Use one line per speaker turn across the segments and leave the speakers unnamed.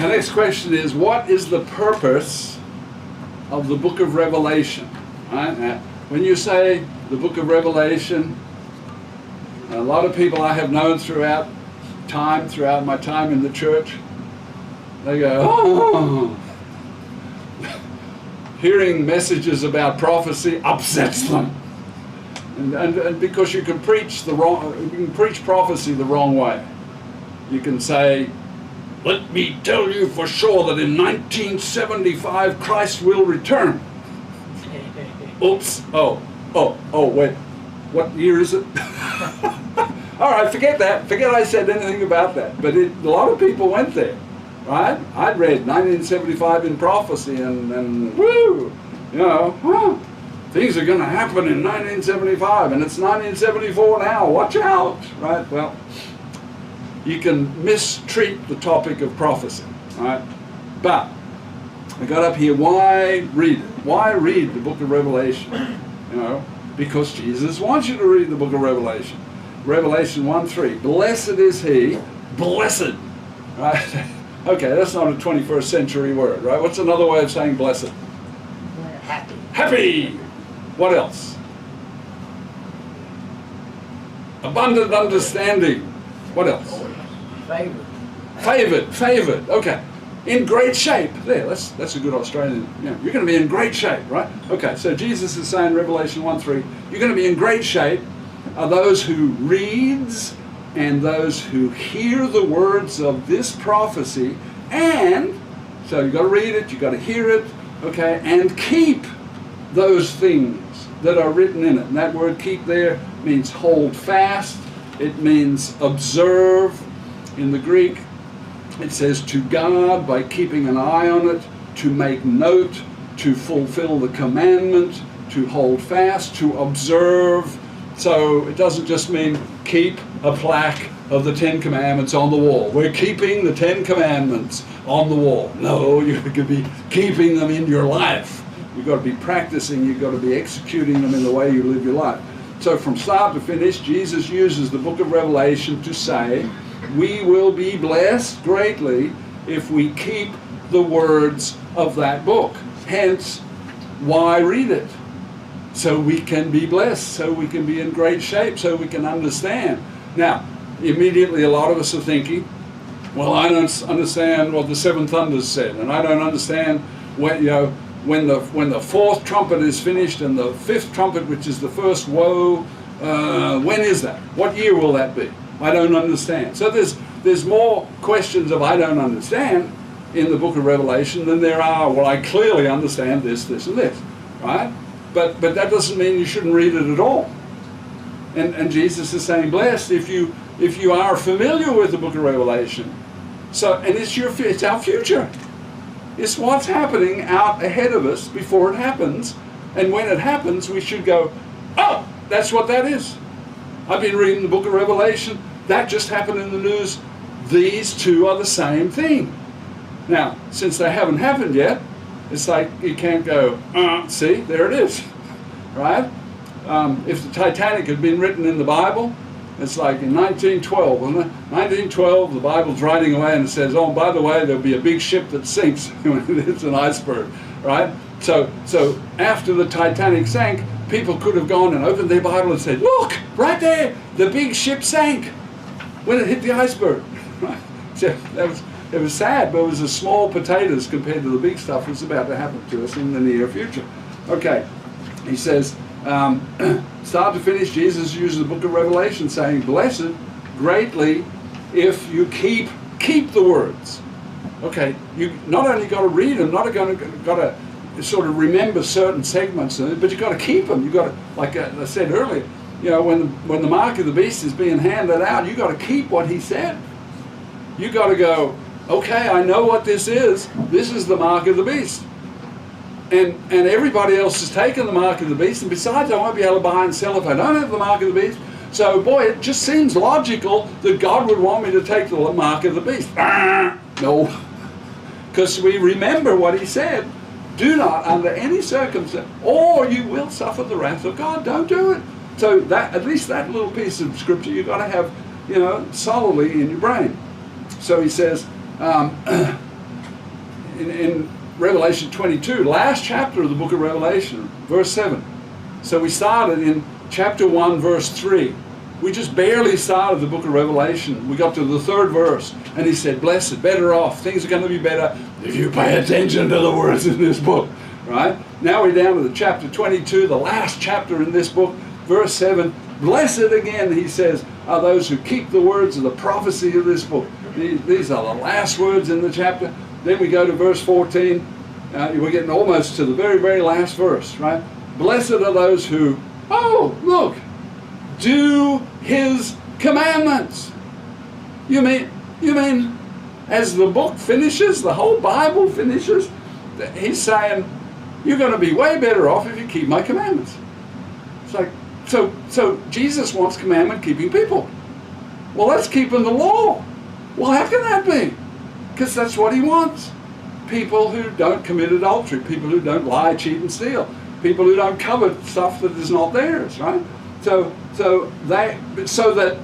The next question is, what is the purpose of the book of Revelation? Right? Now, when you say the book of Revelation, a lot of people I have known throughout my time in the church, they go, oh, hearing messages about prophecy upsets them. And because you can preach prophecy the wrong way. You can say, let me tell you for sure that in 1975 Christ will return. Oops. Oh, wait. What year is it? All right, forget that. Forget I said anything about that. But a lot of people went there, right? I'd read 1975 in prophecy and woo, things are going to happen in 1975, and it's 1974 now. Watch out, right? Well, you can mistreat the topic of prophecy, right? But I got up here, why read it? Why read the book of Revelation? Because Jesus wants you to read the book of Revelation. Revelation 1:3, blessed is he, blessed, right? Okay, that's not a 21st century word, right? What's another way of saying blessed?
Happy.
Happy! What else? Abundant understanding. What else?
Favored.
Favored. Okay. In great shape. There, that's a good Australian. You're going to be in great shape, right? Okay, so Jesus is saying, Revelation 1:3, you're going to be in great shape are those who reads and those who hear the words of this prophecy, and so you've got to read it, you've got to hear it, okay, and keep those things that are written in it. And that word keep there means hold fast. It means observe. In the Greek, it says to guard by keeping an eye on it, to make note, to fulfill the commandment, to hold fast, to observe. So it doesn't just mean keep a plaque of the 10 Commandments on the wall. We're keeping the 10 Commandments on the wall. No, you could be keeping them in your life. You've got to be practicing, you've got to be executing them in the way you live your life. So from start to finish, Jesus uses the book of Revelation to say, we will be blessed greatly if we keep the words of that book. Hence, why read it? So we can be blessed, so we can be in great shape, so we can understand. Now, immediately a lot of us are thinking, well, I don't understand what the seven thunders said, and I don't understand when the fourth trumpet is finished and the fifth trumpet, which is the first woe, when is that? What year will that be? I don't understand. So there's more questions of I don't understand in the book of Revelation than there are, well, I clearly understand this, this, and this, right? But that doesn't mean you shouldn't read it at all. And Jesus is saying, blessed if you are familiar with the book of Revelation. So, and it's our future. It's what's happening out ahead of us before it happens. And when it happens, we should go, oh, that's what that is. I've been reading the book of Revelation. That just happened in the news. These two are the same thing. Now, since they haven't happened yet, it's like you can't go, see, there it is, right? If the Titanic had been written in the Bible, it's like in 1912, wasn't it? 1912, the Bible's writing away and it says, oh, by the way, there'll be a big ship that sinks when it's an iceberg, right? So after the Titanic sank, people could have gone and opened their Bible and said, look, right there, the big ship sank when it hit the iceberg. Right? So it was sad, but it was a small potatoes compared to the big stuff that's about to happen to us in the near future. Okay, he says, start to finish, Jesus uses the book of Revelation saying, blessed greatly if you keep the words. Okay, you not only got to read them, got to sort of remember certain segments, but you've got to keep them. You've got to, like I said earlier, when the mark of the beast is being handed out, you've got to keep what he said. You've got to go, okay, I know what this is. This is the mark of the beast. And everybody else has taken the mark of the beast, and besides, I won't be able to buy and sell if I don't have the mark of the beast. So, boy, it just seems logical that God would want me to take the mark of the beast. No. Because we remember what he said. Do not, under any circumstance, or you will suffer the wrath of God. Don't do it. So that, at least that little piece of scripture you've got to have, solidly in your brain. So he says, Revelation 22, last chapter of the book of Revelation, verse 7. So we started in chapter 1, verse 3. We just barely started the book of Revelation. We got to the 3rd verse, and he said, blessed, better off. Things are going to be better if you pay attention to the words in this book. Right? Now we're down to the chapter 22, the last chapter in this book, verse 7. Blessed again, he says, are those who keep the words of the prophecy of this book. These are the last words in the chapter. Then we go to verse 14. We're getting almost to the very, very last verse, right? Blessed are those who, oh, look, do his commandments. You mean, as the book finishes, the whole Bible finishes, he's saying, you're going to be way better off if you keep my commandments. It's like, so Jesus wants commandment-keeping people. Well, let's keep in the law. Well, how can that be? Because that's what he wants. People who don't commit adultery, people who don't lie, cheat, and steal, people who don't covet stuff that is not theirs, right? So that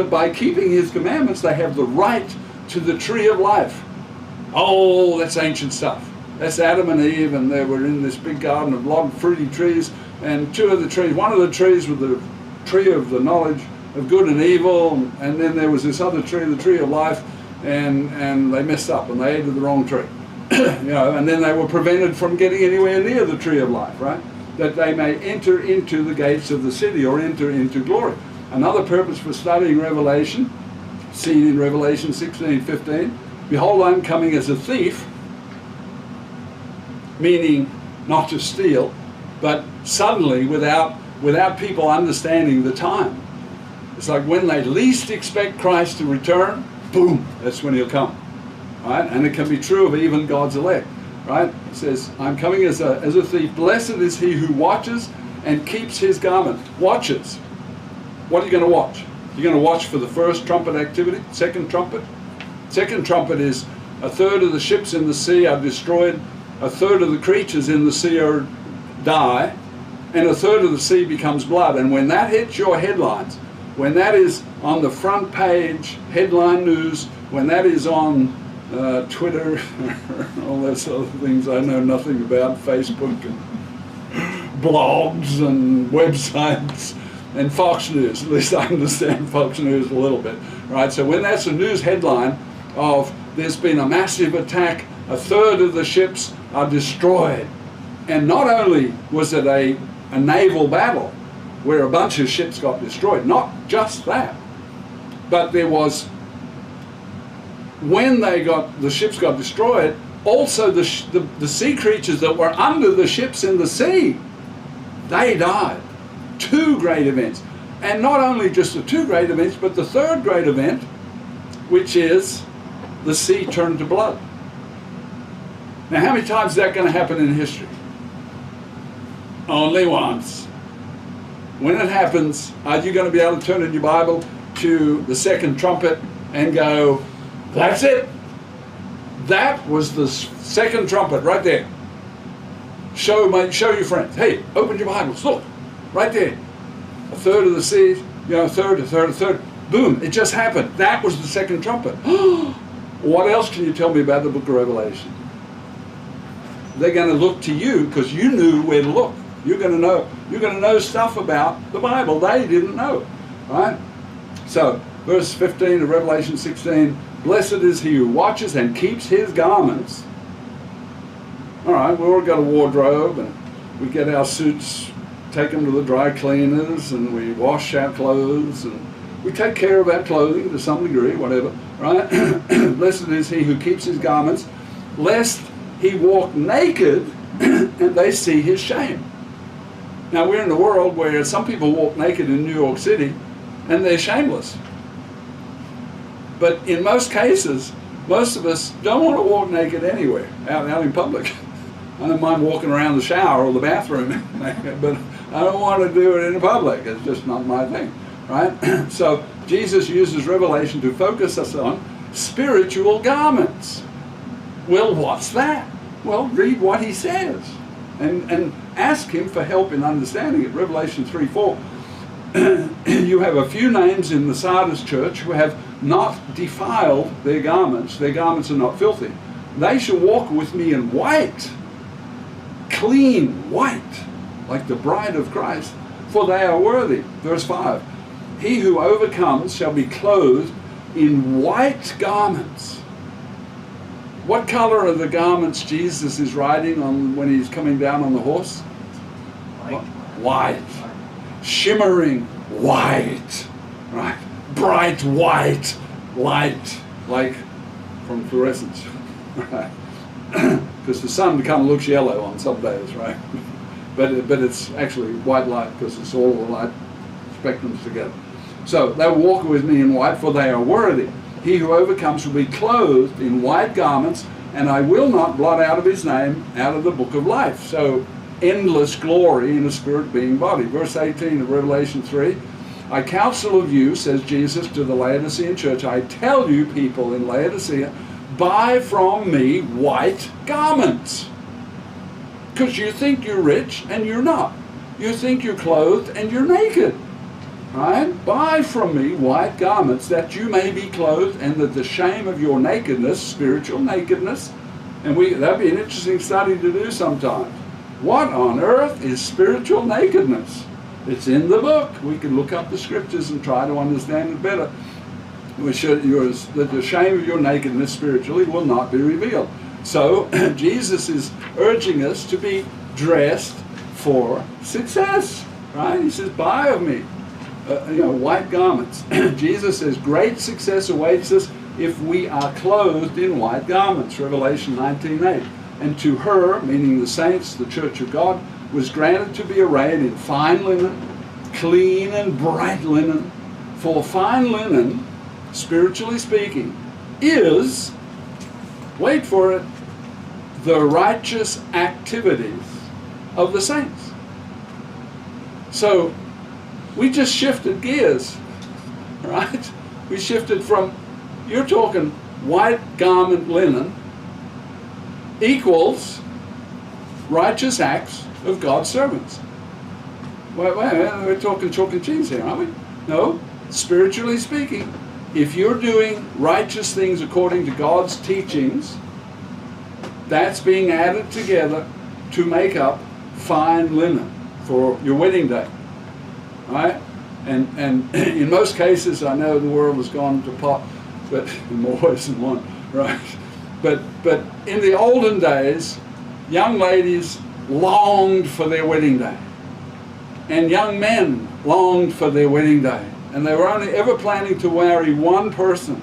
by keeping his commandments, they have the right to the tree of life. Oh, that's ancient stuff. That's Adam and Eve, and they were in this big garden of long fruity trees, and two of the trees, one of the trees was the tree of the knowledge of good and evil, and then there was this other tree, the tree of life, and they messed up and they ate of the wrong tree. And then they were prevented from getting anywhere near the tree of life, right? That they may enter into the gates of the city or enter into glory. Another purpose for studying Revelation, seen in Revelation 16:15, behold, I'm coming as a thief, meaning not to steal, but suddenly without people understanding the time. It's like when they least expect Christ to return, boom, that's when he'll come. Right? And it can be true of even God's elect. Right? It says, I'm coming as a thief. Blessed is he who watches and keeps his garment. Watches. What are you going to watch? You're going to watch for the first trumpet activity, second trumpet. Second trumpet is a third of the ships in the sea are destroyed, a third of the creatures in the sea die, and a third of the sea becomes blood. And when that hits your headlines, when that is on the front page, headline news, when that is on Twitter, all those other things I know nothing about, Facebook and blogs and websites and Fox News, at least I understand Fox News a little bit, right? So when that's a news headline of there's been a massive attack, a third of the ships are destroyed, and not only was it a naval battle where a bunch of ships got destroyed, not just that, but there was, when the ships got destroyed, also the sea creatures that were under the ships in the sea, they died. Two great events. And not only just the two great events, but the third great event, which is the sea turned to blood. Now, how many times is that going to happen in history? Only once. When it happens, are you going to be able to turn in your Bible to the second trumpet and go, that's it? That was the second trumpet right there. Show your friends. Hey, open your Bibles. Look, right there. A third of the sea, a third. Boom, it just happened. That was the second trumpet. What else can you tell me about the book of Revelation? They're going to look to you because you knew where to look. You're going to know stuff about the Bible they didn't know, right? So, verse 15 of Revelation 16, blessed is he who watches and keeps his garments. All right, we've all got a wardrobe, and we get our suits, take them to the dry cleaners, and we wash our clothes, and we take care of our clothing to some degree, whatever, right? Blessed is he who keeps his garments, lest he walk naked and they see his shame. Now, we're in a world where some people walk naked in New York City and they're shameless. But in most cases, most of us don't want to walk naked anywhere, out in public. I don't mind walking around the shower or the bathroom, but I don't want to do it in public. It's just not my thing, right? So Jesus uses Revelation to focus us on spiritual garments. Well, what's that? Well, read what he says and ask him for help in understanding it. Revelation 3:4. You have a few names in the Sardis church who have not defiled their garments. Their garments are not filthy. They shall walk with me in white, clean white, like the bride of Christ, for they are worthy. Verse 5. He who overcomes shall be clothed in white garments. What color are the garments Jesus is riding on when he's coming down on the horse? White. Shimmering white. Right. Bright white light, like from fluorescence. Right. Because the sun kind of looks yellow on some days, right? But it's actually white light because it's all the light spectrums together. So they walk with me in white, for they are worthy. He who overcomes will be clothed in white garments, and I will not blot out of his name out of the book of life. So endless glory in a spirit being body. Verse 18 of Revelation 3. I counsel of you, says Jesus to the Laodicean church, I tell you people in Laodicea, buy from me white garments. Because you think you're rich and you're not. You think you're clothed and you're naked. Right? Buy from me white garments that you may be clothed, and that the shame of your nakedness, spiritual nakedness, and that'd be an interesting study to do sometime. What on earth is spiritual nakedness? It's in the book. We can look up the scriptures and try to understand it better. That the shame of your nakedness spiritually will not be revealed. So Jesus is urging us to be dressed for success. Right? He says, buy of me white garments. Jesus says, great success awaits us if we are clothed in white garments. Revelation 19:8. And to her, meaning the saints, the church of God, was granted to be arrayed in fine linen, clean and bright linen. For fine linen, spiritually speaking, is, wait for it, the righteous activities of the saints. So we just shifted gears, right? We shifted from, you're talking white garment linen equals righteous acts of God's servants. Wait, we're talking chalk and cheese here, aren't we? No, spiritually speaking, if you're doing righteous things according to God's teachings, that's being added together to make up fine linen for your wedding day. Right? And in most cases, I know the world has gone to pot, but in more ways than one, right? But in the olden days, young ladies longed for their wedding day. And young men longed for their wedding day. And they were only ever planning to marry one person.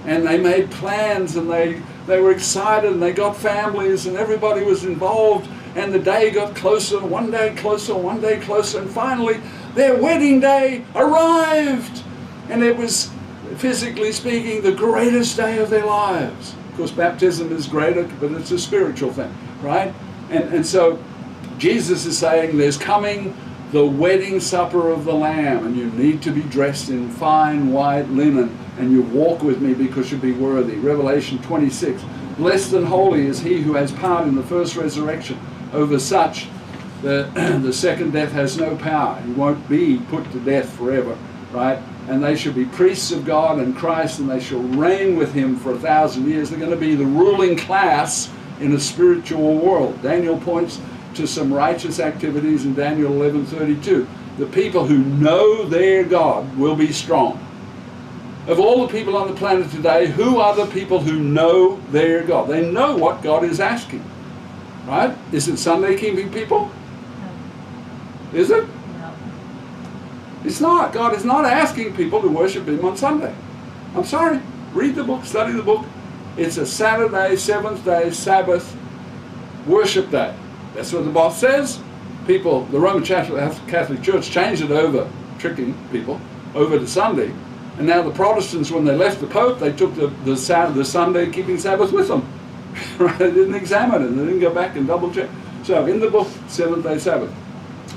And they made plans, and they were excited, and they got families, and everybody was involved. And the day got closer, one day closer, one day closer, and finally their wedding day arrived. And it was, physically speaking, the greatest day of their lives. Of course, baptism is greater, but it's a spiritual thing, right? And so Jesus is saying there's coming the wedding supper of the Lamb, and you need to be dressed in fine white linen, and you walk with me because you'll be worthy. Revelation 26, blessed and holy is he who has part in the first resurrection. Over such, the second death has no power. He won't be put to death forever, right? And they shall be priests of God and Christ, and they shall reign with him for 1,000 years. They're going to be the ruling class in a spiritual world. Daniel points to some righteous activities in Daniel 11:32. The people who know their God will be strong. Of all the people on the planet today, who are the people who know their God? They know what God is asking, right? Is it Sunday keeping people? No. Is it?
No.
It's not. God is not asking people to worship him on Sunday. I'm sorry. Read the book, study the book. It's a Saturday, seventh day, Sabbath, worship day. That's what the boss says. People, the Roman Catholic Church changed it over, tricking people, over to Sunday. And now the Protestants, when they left the Pope, they took the Sunday keeping Sabbath with them. Right? They didn't examine it. They didn't go back and double check. So in the book, seventh day Sabbath.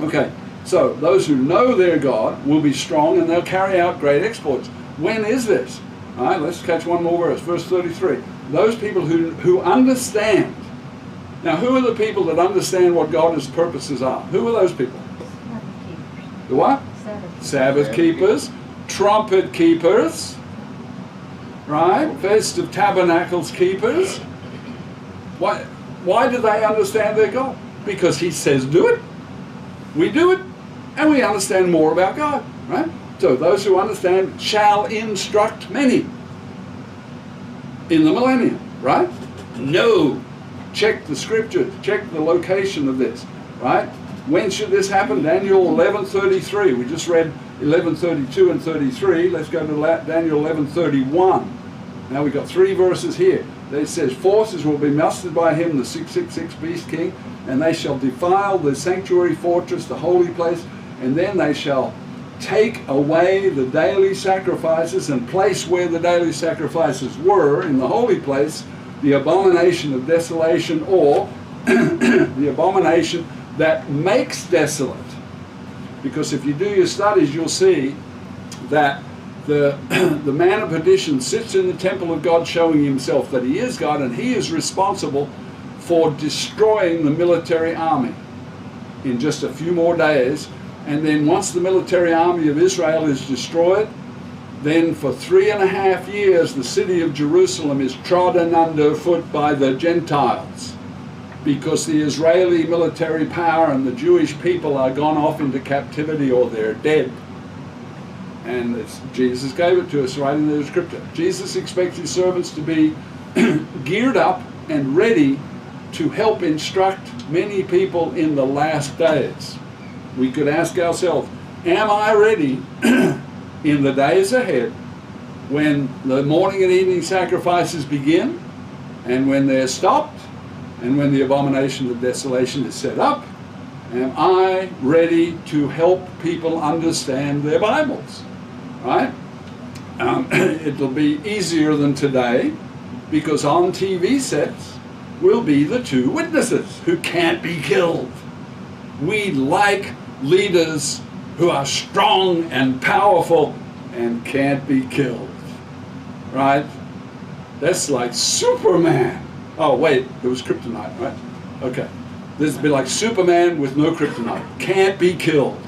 Okay, so those who know their God will be strong, and they'll carry out great exploits. When is this? All right, let's catch one more verse. Verse 33. Those people who understand. Now, who are the people that understand what God's purposes are? Who are those people?
Sabbath keepers.
The what? Sabbath keepers. Trumpet keepers. Right? Feast of Tabernacles keepers. Why do they understand their God? Because he says do it, we do it, and we understand more about God, right? So those who understand shall instruct many in the millennium, right? No. Check the scripture, check the location of this, right? When should this happen? Daniel 11:33. We just read 11:32 and 33. Let's go to Daniel 11:31. Now we've got 3 verses here. It says, forces will be mustered by him, the 666 beast king, and they shall defile the sanctuary fortress, the holy place, and then they shall take away the daily sacrifices and place where the daily sacrifices were in the holy place the abomination of desolation, or the abomination that makes desolate. Because if you do your studies, you'll see that the man of perdition sits in the temple of God showing himself that he is God, and he is responsible for destroying the military army in just a few more days. And then once the military army of Israel is destroyed, then for 3.5 years the city of Jerusalem is trodden underfoot by the Gentiles, because the Israeli military power and the Jewish people are gone off into captivity or they're dead. And Jesus gave it to us right in the scripture. Jesus expects his servants to be geared up and ready to help instruct many people in the last days. We could ask ourselves, am I ready in the days ahead when the morning and evening sacrifices begin, and when they're stopped, and when the abomination of desolation is set up? Am I ready to help people understand their Bibles? Right? It'll be easier than today, because on TV sets will be the 2 witnesses who can't be killed. We like leaders who are strong and powerful and can't be killed. Right? That's like Superman. Oh wait, it was kryptonite, right? Okay. This would be like Superman with no kryptonite. Can't be killed.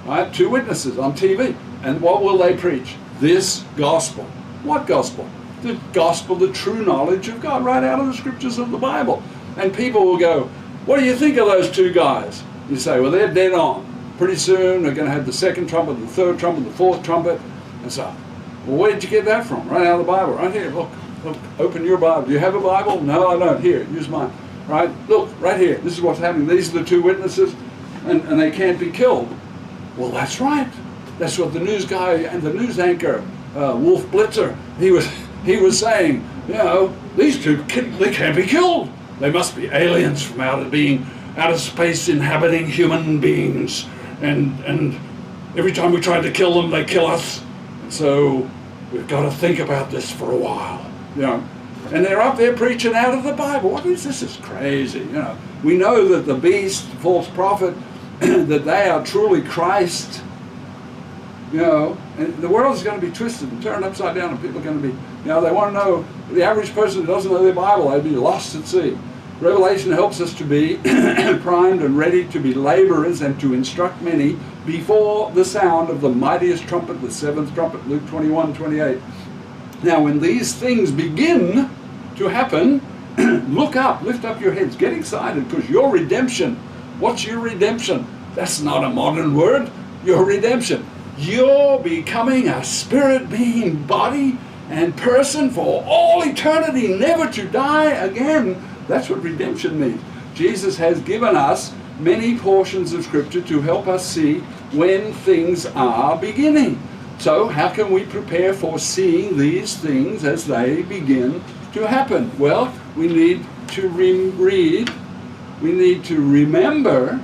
Right? 2 witnesses on TV. And what will they preach? This gospel. What gospel? The gospel, the true knowledge of God, right out of the scriptures of the Bible. And people will go, what do you think of those 2 guys? You say, well, they're dead on. Pretty soon they're going to have the 2nd trumpet, the 3rd trumpet, the 4th trumpet. And so, well, where did you get that from? Right out of the Bible. Right here, look, open your Bible. Do you have a Bible? No, I don't. Here, use mine. Right? Look, right here. This is what's happening. These are the 2 witnesses, and they can't be killed. Well, that's right. That's what the news guy and the news anchor, Wolf Blitzer, he was saying, you know, these 2, they can't be killed. They must be aliens from out of space inhabiting human beings. And every time we try to kill them, they kill us. So we've got to think about this for a while, you know. And they're up there preaching out of the Bible. What is this? This is crazy, you know. We know that the beast, false prophet, that they are truly Christ. You know, and the world is going to be twisted and turned upside down, and people are going to be, you know, they want to know, the average person who doesn't know their Bible, they'd be lost at sea. Revelation helps us to be primed and ready to be laborers and to instruct many before the sound of the mightiest trumpet, the 7th trumpet, Luke 21:28. Now, when these things begin to happen, look up, lift up your heads, get excited, because your redemption, what's your redemption? That's not a modern word. Your redemption. You're becoming a spirit being, body and person for all eternity, never to die again. That's what redemption means. Jesus has given us many portions of Scripture to help us see when things are beginning. So how can we prepare for seeing these things as they begin to happen? Well, we need to read. We need to remember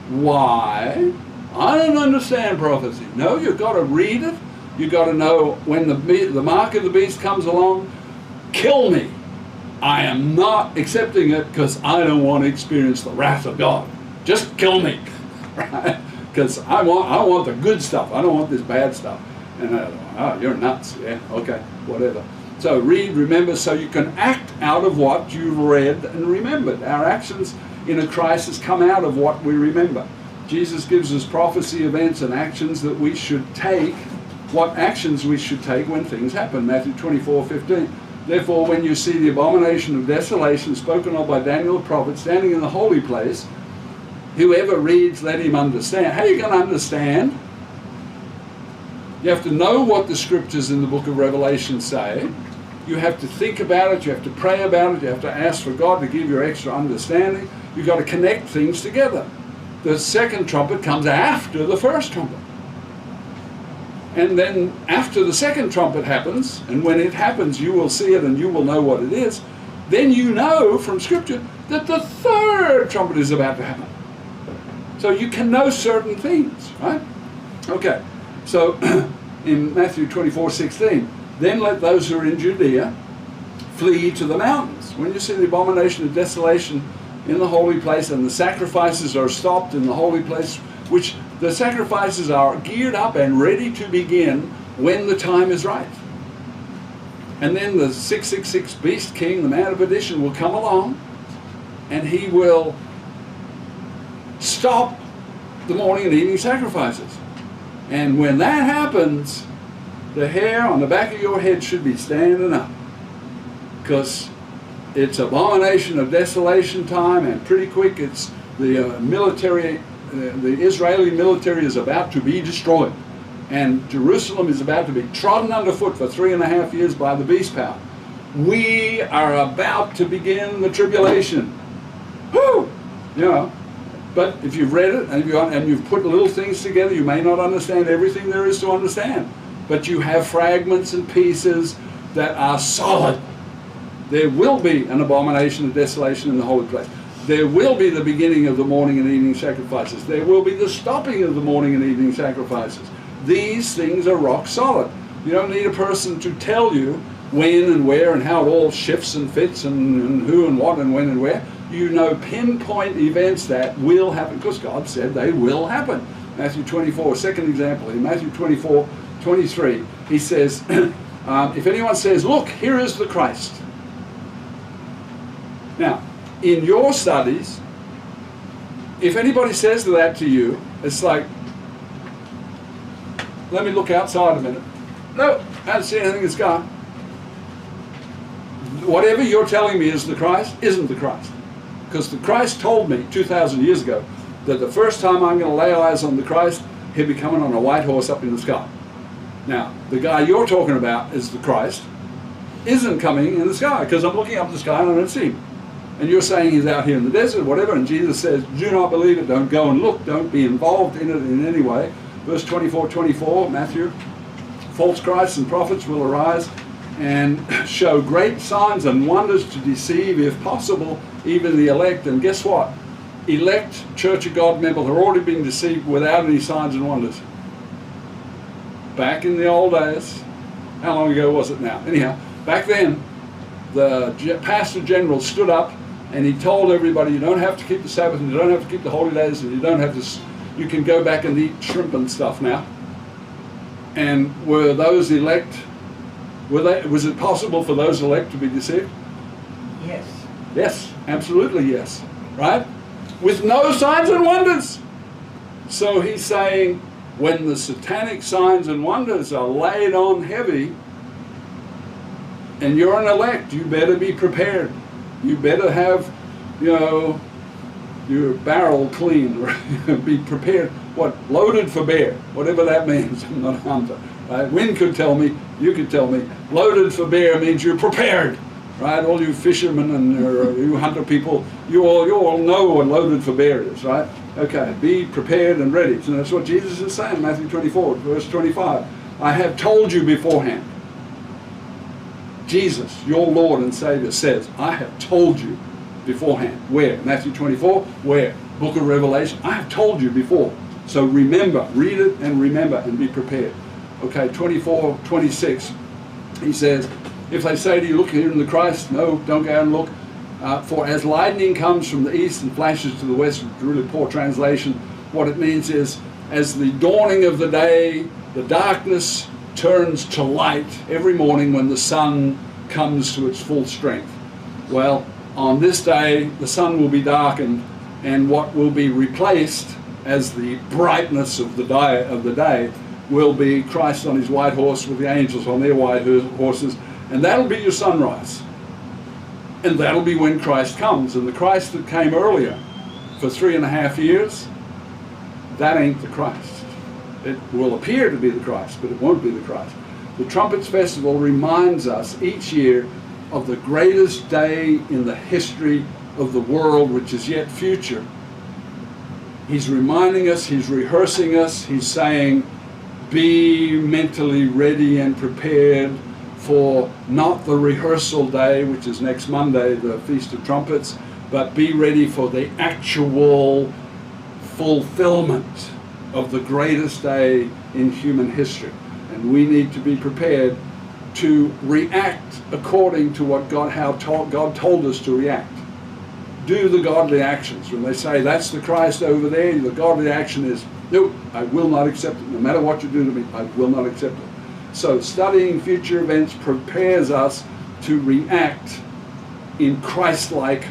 why. I don't understand prophecy. No, you've got to read it. You've got to know when the mark of the beast comes along, kill me. I am not accepting it because I don't want to experience the wrath of God. Just kill me, right? Because I want the good stuff. I don't want this bad stuff. And oh, you're nuts. Yeah, okay, whatever. So read, remember, so you can act out of what you've read and remembered. Our actions in a crisis come out of what we remember. Jesus gives us prophecy, events, and actions that we should take, what actions we should take when things happen. Matthew 24:15. Therefore, when you see the abomination of desolation spoken of by Daniel the prophet standing in the holy place, whoever reads, let him understand. How are you going to understand? You have to know what the scriptures in the book of Revelation say. You have to think about it. You have to pray about it. You have to ask for God to give you extra understanding. You've got to connect things together. The second trumpet comes after the first trumpet. And then after the second trumpet happens, and when it happens you will see it and you will know what it is, then you know from Scripture that the third trumpet is about to happen. So you can know certain things, right? Okay, so in Matthew 24:16, then let those who are in Judea flee to the mountains. When you see the abomination of desolation in the holy place and the sacrifices are stopped in the holy place, which the sacrifices are geared up and ready to begin when the time is right. And then the 666 beast king, the man of perdition, will come along and he will stop the morning and evening sacrifices. And when that happens, the hair on the back of your head should be standing up, because it's abomination of desolation time, and pretty quick it's the military. The Israeli military is about to be destroyed, and Jerusalem is about to be trodden underfoot for 3.5 years by the beast power. We are about to begin the tribulation. Woo! You know, but if you've read it and you've put little things together, you may not understand everything there is to understand, but you have fragments and pieces that are solid. There will be an abomination of desolation in the holy place. There will be the beginning of the morning and evening sacrifices. There will be the stopping of the morning and evening sacrifices. These things are rock solid. You don't need a person to tell you when and where and how it all shifts and fits and who and what and when and where. You know pinpoint events that will happen because God said they will happen. Matthew 24, second example, in Matthew 24:23, he says, if anyone says, look, here is the Christ. Now, in your studies, if anybody says that to you, it's like, let me look outside a minute. No, I don't see anything in the sky. Whatever you're telling me is the Christ isn't the Christ. Because the Christ told me 2,000 years ago that the first time I'm going to lay eyes on the Christ, he'll be coming on a white horse up in the sky. Now, the guy you're talking about is the Christ, isn't coming in the sky, because I'm looking up the sky and I don't see him. And you're saying he's out here in the desert, whatever, and Jesus says, do not believe it, don't go and look, don't be involved in it in any way. Verse 24, Matthew, false Christs and prophets will arise and show great signs and wonders to deceive, if possible, even the elect. And guess what? Elect Church of God members are already being deceived without any signs and wonders. Back in the old days, how long ago was it now? Anyhow, back then, the pastor general stood up and he told everybody, you don't have to keep the Sabbath, and you don't have to keep the holy days, and you don't have to, you can go back and eat shrimp and stuff now. And were those elect, was it possible for those elect to be deceived?
Yes.
Yes, absolutely yes, right? With no signs and wonders. So he's saying, when the satanic signs and wonders are laid on heavy, and you're an elect, you better be prepared. You better have, you know, your barrel clean, or be prepared. What? Loaded for bear, whatever that means. I'm not a hunter. Right? Wynn could tell me, you could tell me. Loaded for bear means you're prepared. Right? All you fishermen and you hunter people, you all know what loaded for bear is, right? Okay, be prepared and ready. So that's what Jesus is saying, Matthew 24, verse 25. I have told you beforehand. Jesus, your Lord and Savior, says, I have told you beforehand. Where? Matthew 24. Where? Book of Revelation. I have told you before. So remember, read it and remember and be prepared. Okay, 24:26. He says, if they say to you, look here in the Christ, no, don't go and look. For as lightning comes from the east and flashes to the west, which is a really poor translation, what it means is, as the dawning of the day, the darkness turns to light every morning when the sun comes to its full strength. Well, on this day, the sun will be darkened, and what will be replaced as the brightness of the day will be Christ on his white horse with the angels on their white horses, And that'll be your sunrise. And that'll be when Christ comes. And the Christ that came earlier for 3.5 years, that ain't the Christ. It will appear to be the Christ, but it won't be the Christ. The Trumpets Festival reminds us each year of the greatest day in the history of the world, which is yet future. He's reminding us, he's rehearsing us, he's saying, be mentally ready and prepared for not the rehearsal day, which is next Monday, the Feast of Trumpets, but be ready for the actual fulfillment of the greatest day in human history. And we need to be prepared to react according to what God told us to react. Do the godly actions. When they say, that's the Christ over there, the godly action is, nope, I will not accept it. No matter what you do to me, I will not accept it. So studying future events prepares us to react in Christ-like